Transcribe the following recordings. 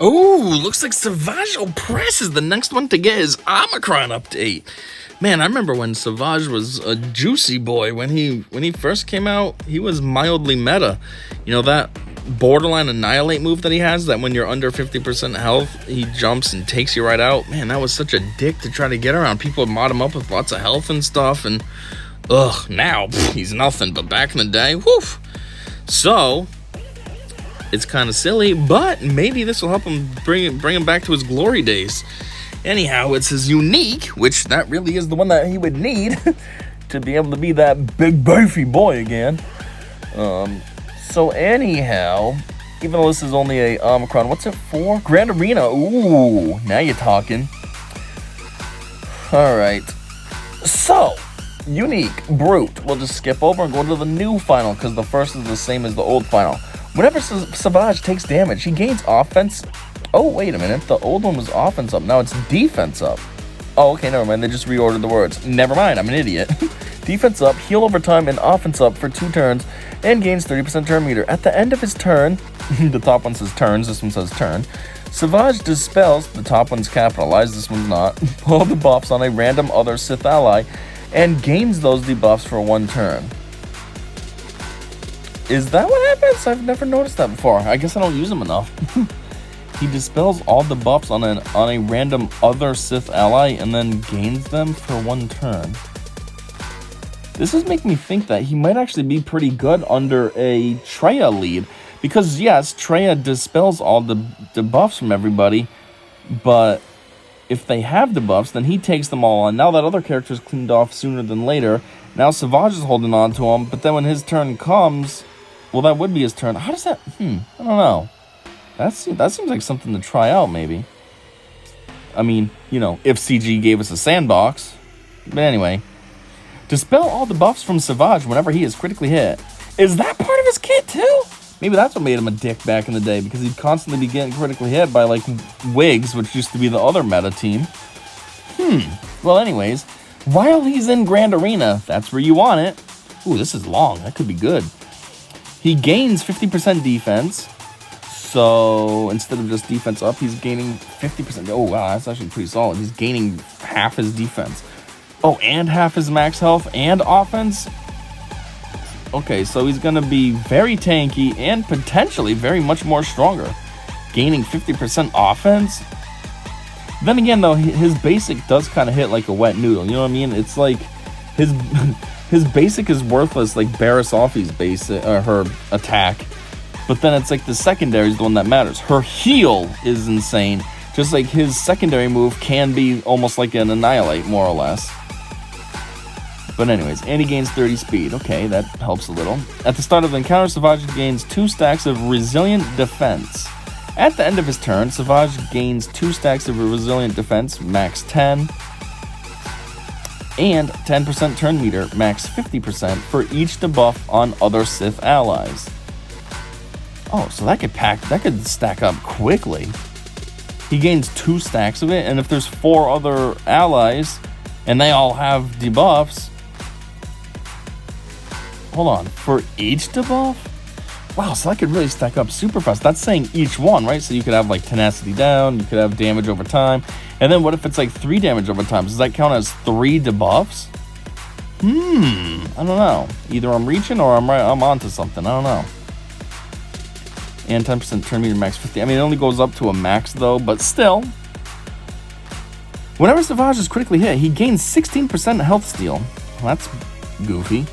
Oh, looks like Savage Opress is the next one to get his Omicron update. Man, I remember when Savage was a juicy boy. When he first came out, he was mildly meta. You know, that borderline annihilate move that he has, that when you're under 50% health, he jumps and takes you right out. Man, that was such a dick to try to get around. People would mod him up with lots of health and stuff, and now he's nothing. But back in the day, woof. So it's kind of silly, but maybe this will help him bring him back to his glory days. Anyhow, it's his unique, which that really is the one that he would need to be able to be that big beefy boy again. So anyhow, even though this is only a Omicron, what's it for? Grand Arena. Ooh, now you're talking. All right. So, unique, brute. We'll just skip over and go to the new final because the first is the same as the old final. Whenever Savage takes damage, he gains offense. Oh, wait a minute. The old one was offense up. Now it's defense up. Oh, okay, never mind. They just reordered the words. Never mind. I'm an idiot. Defense up, heal over time, and offense up for 2 turns, and gains 30% turn meter. At the end of his turn, the top one says turns, this one says turn. Savage dispels, the top one's capitalized, this one's not, all the buffs on a random other Sith ally, and gains those debuffs for 1 turn. Is that what happens? I've never noticed that before. I guess I don't use them enough. He dispels all the buffs on a random other Sith ally and then gains them for 1 turn. This is making me think that he might actually be pretty good under a Traya lead. Because yes, Traya dispels all the debuffs from everybody, but if they have debuffs, then he takes them all on. Now that other character's cleaned off sooner than later, now Savage is holding on to him, but then when his turn comes, well, that would be his turn. How does that, I don't know. That seems like something to try out, maybe. I mean, you know, if CG gave us a sandbox. But anyway, dispel all the buffs from Savage whenever he is critically hit. Is that part of his kit, too? Maybe that's what made him a dick back in the day, because he'd constantly be getting critically hit by, like, Wigs, which used to be the other meta team. Well, anyways, while he's in Grand Arena, that's where you want it. Ooh, this is long. That could be good. He gains 50% defense. So instead of just defense up, he's gaining 50%. Oh, wow, that's actually pretty solid. He's gaining half his defense. Oh, and half his max health and offense. Okay, so he's going to be very tanky and potentially very much more stronger. Gaining 50% offense. Then again, though, his basic does kind of hit like a wet noodle. You know what I mean? It's like his basic is worthless, like Barriss Offie's basic, her attack. But then it's like the secondary is the one that matters. Her heal is insane. Just like his secondary move can be almost like an annihilate, more or less. But anyways, and he gains 30 speed. Okay, that helps a little. At the start of the encounter, Savage gains 2 stacks of resilient defense. At the end of his turn, Savage gains 2 stacks of resilient defense, max 10. And 10% turn meter, max 50% for each debuff on other Sith allies. Oh, so that could stack up quickly. He gains 2 stacks of it, and if there's 4 other allies, and they all have debuffs... Hold on, for each debuff? Wow, so that could really stack up super fast. That's saying each one, right? So you could have, like, tenacity down, you could have damage over time, and then what if it's, like, 3 damage over time? Does that count as 3 debuffs? I don't know. Either I'm reaching or I'm onto something. I don't know. And 10% turn meter, max 50. I mean, it only goes up to a max, though, but still. Whenever Savage is critically hit, he gains 16% health steal. Well, that's goofy.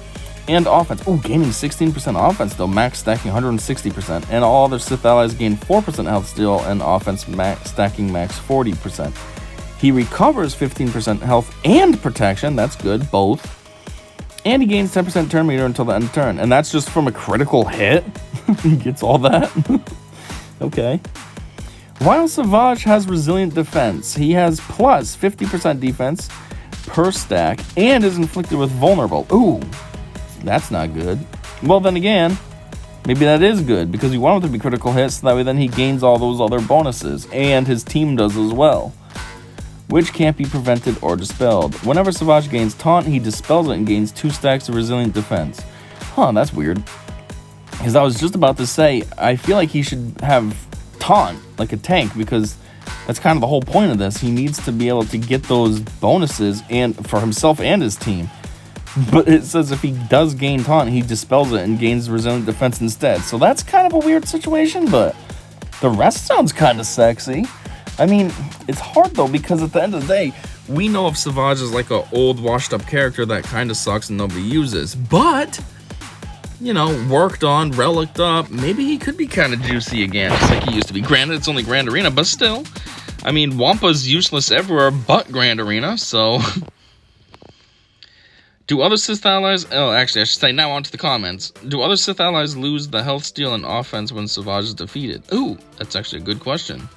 And offense. Oh, gaining 16% offense, though, max stacking 160%. And all other Sith allies gain 4% health steal and offense stacking max 40%. He recovers 15% health and protection. That's good, both. And he gains 10% turn meter until the end of turn. And that's just from a critical hit? He gets all that? Okay. While Savage has resilient defense, he has plus 50% defense per stack and is inflicted with vulnerable. Ooh, that's not good. Well, then again, maybe that is good because we want him to be critical hits so that way then he gains all those other bonuses and his team does as well, which can't be prevented or dispelled. Whenever Savage gains taunt, he dispels it and gains 2 stacks of resilient defense. Huh, that's weird. Because I was just about to say, I feel like he should have taunt like a tank, because that's kind of the whole point of this. He needs to be able to get those bonuses and for himself and his team. But it says if he does gain taunt, he dispels it and gains resilient defense instead. So that's kind of a weird situation, but the rest sounds kind of sexy. I mean, it's hard though, because at the end of the day, we know of Savage as like an old washed up character that kind of sucks and nobody uses. But, you know, worked on, reliced up, maybe he could be kind of juicy again, just like he used to be. Granted, it's only Grand Arena, but still. I mean, Wampa's useless everywhere but Grand Arena, so... Do other Sith allies... Oh, actually, I should say now on to the comments. Do other Sith allies lose the health steal and offense when Savage is defeated? Ooh, that's actually a good question.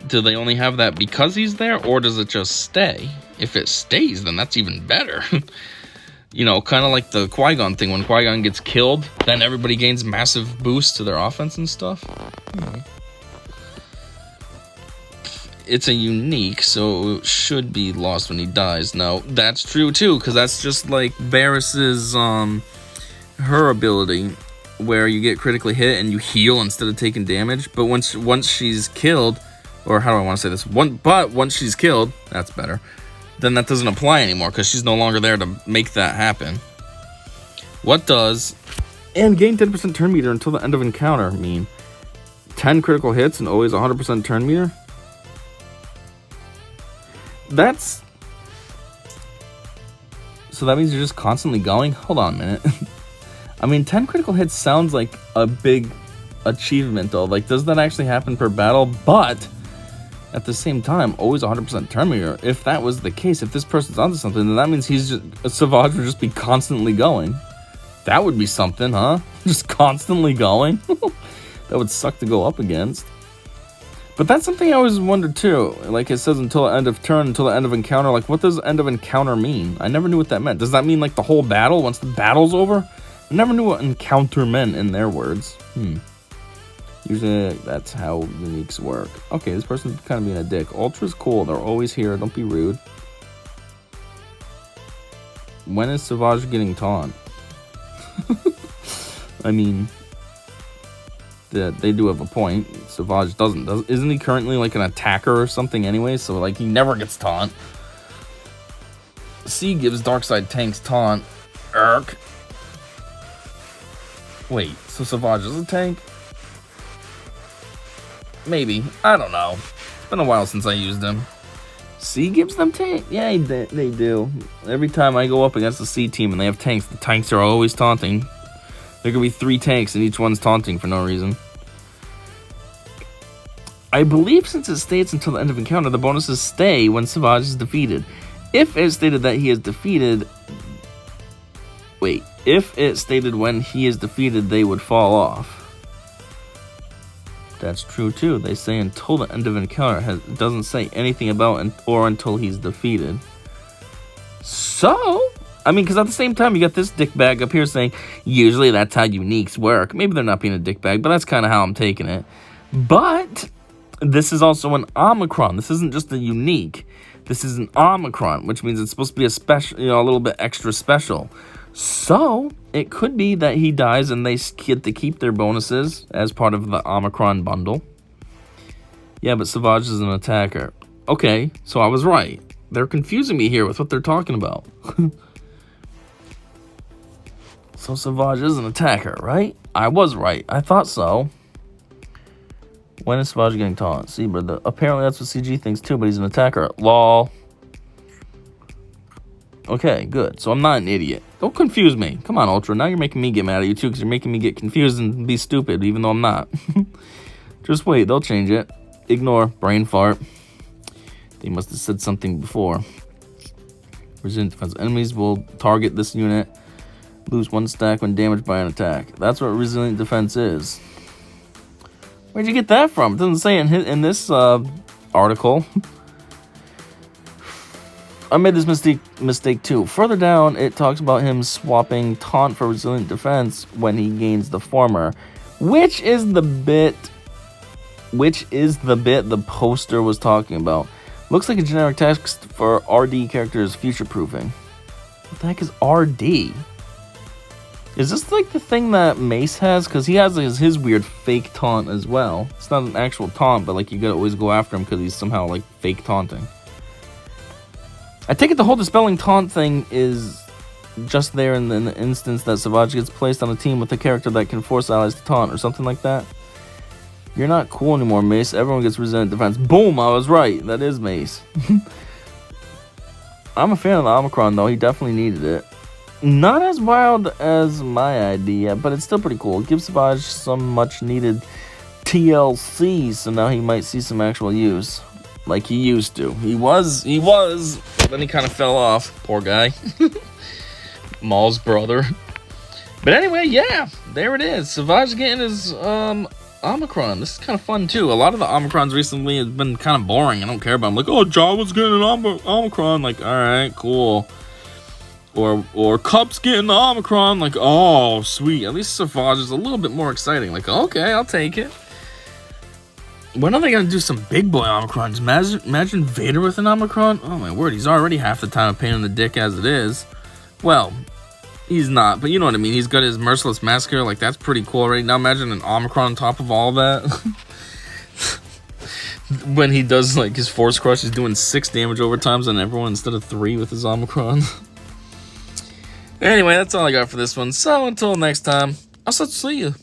Do they only have that because he's there, or does it just stay? If it stays, then that's even better. You know, kind of like the Qui-Gon thing. When Qui-Gon gets killed, then everybody gains massive boosts to their offense and stuff. It's a unique, so it should be lost when he dies. No, that's true too, because that's just like Barris's, her ability, where you get critically hit and you heal instead of taking damage. But once she's killed, or how do I want to say this? Once she's killed, that's better. Then that doesn't apply anymore, because she's no longer there to make that happen. What does and gain 10% turn meter until the end of encounter mean? 10 critical hits and always 100% turn meter? That's... So that means you're just constantly going? Hold on a minute. I mean, 10 critical hits sounds like a big achievement, though. Like, does that actually happen per battle? But at the same time, always 100% turn meter. If that was the case, if this person's onto something, then that means Savage would just be constantly going. That would be something, huh? Just constantly going? That would suck to go up against. But that's something I always wondered too. Like it says until the end of turn, until the end of encounter. Like, what does end of encounter mean? I never knew what that meant. Does that mean like the whole battle once the battle's over? I never knew what encounter meant in their words. Usually that's how uniques work. Okay, this person's kind of being a dick. Ultra's cool. They're always here. Don't be rude. When is Savage getting taunt? I mean... they do have a point. Savage doesn't. Isn't he currently like an attacker or something anyway? So like he never gets taunt. C gives Darkside tanks taunt. Irk. Wait, so Savage is a tank? Maybe. I don't know. It's been a while since I used him. C gives them tank? Yeah, they do. Every time I go up against the C team and they have tanks, the tanks are always taunting. There could be 3 tanks and each one's taunting for no reason. I believe since it states until the end of encounter, the bonuses stay when Savage is defeated. If it stated that he is defeated... Wait. If it stated when he is defeated, they would fall off. That's true too. They say until the end of encounter. It doesn't say anything about or until he's defeated. So... I mean, because at the same time, you got this dickbag up here saying, usually that's how uniques work. Maybe they're not being a dickbag, but that's kind of how I'm taking it. But this is also an Omicron. This isn't just a unique. This is an Omicron, which means it's supposed to be a special, a little bit extra special. So it could be that he dies and they get to keep their bonuses as part of the Omicron bundle. Yeah, but Savage is an attacker. Okay, so I was right. They're confusing me here with what they're talking about. So Savage is an attacker, right? I was right. I thought so. When is Savage getting taunt? See, but apparently that's what CG thinks too, but he's an attacker. Lol. Okay, good. So I'm not an idiot. Don't confuse me. Come on, Ultra. Now you're making me get mad at you too, because you're making me get confused and be stupid, even though I'm not. Just wait. They'll change it. Ignore. Brain fart. They must have said something before. Resilient defense. Enemies will target this unit. Lose 1 stack when damaged by an attack. That's what resilient defense is. Where'd you get that from? It doesn't say in this article. I made this mistake too. Further down, it talks about him swapping taunt for resilient defense when he gains the former. Which is the bit the poster was talking about. Looks like a generic text for RD characters future-proofing. What the heck is RD? Is this like the thing that Mace has? Because he has his weird fake taunt as well. It's not an actual taunt, but like you gotta always go after him because he's somehow like fake taunting. I take it the whole dispelling taunt thing is just there in the instance that Savage gets placed on a team with a character that can force allies to taunt or something like that. You're not cool anymore, Mace. Everyone gets resilient defense. Boom, I was right. That is Mace. I'm a fan of the Omicron, though. He definitely needed it. Not as wild as my idea, but it's still pretty cool. It gives Savage some much-needed TLC, so now he might see some actual use. Like he used to. He was, but then he kind of fell off. Poor guy. Maul's brother. But anyway, yeah, there it is. Savage getting his Omicron. This is kind of fun too. A lot of the Omicrons recently have been kind of boring. I don't care about them. Like, oh, Jawa's getting an Omicron. Like, all right, cool. Or Cup's getting the Omicron. Like, oh, sweet. At least Savage is a little bit more exciting. Like, okay, I'll take it. When are they gonna do some big boy Omicrons? Imagine Vader with an Omicron. Oh my word, he's already half the time a pain in the dick as it is. Well, he's not, but you know what I mean. He's got his Merciless Massacre. Like, that's pretty cool already. Now imagine an Omicron on top of all that. When he does, like, his Force Crush, he's doing 6 damage overtimes on everyone instead of 3 with his Omicron. Anyway, that's all I got for this one. So, until next time, I'll see you.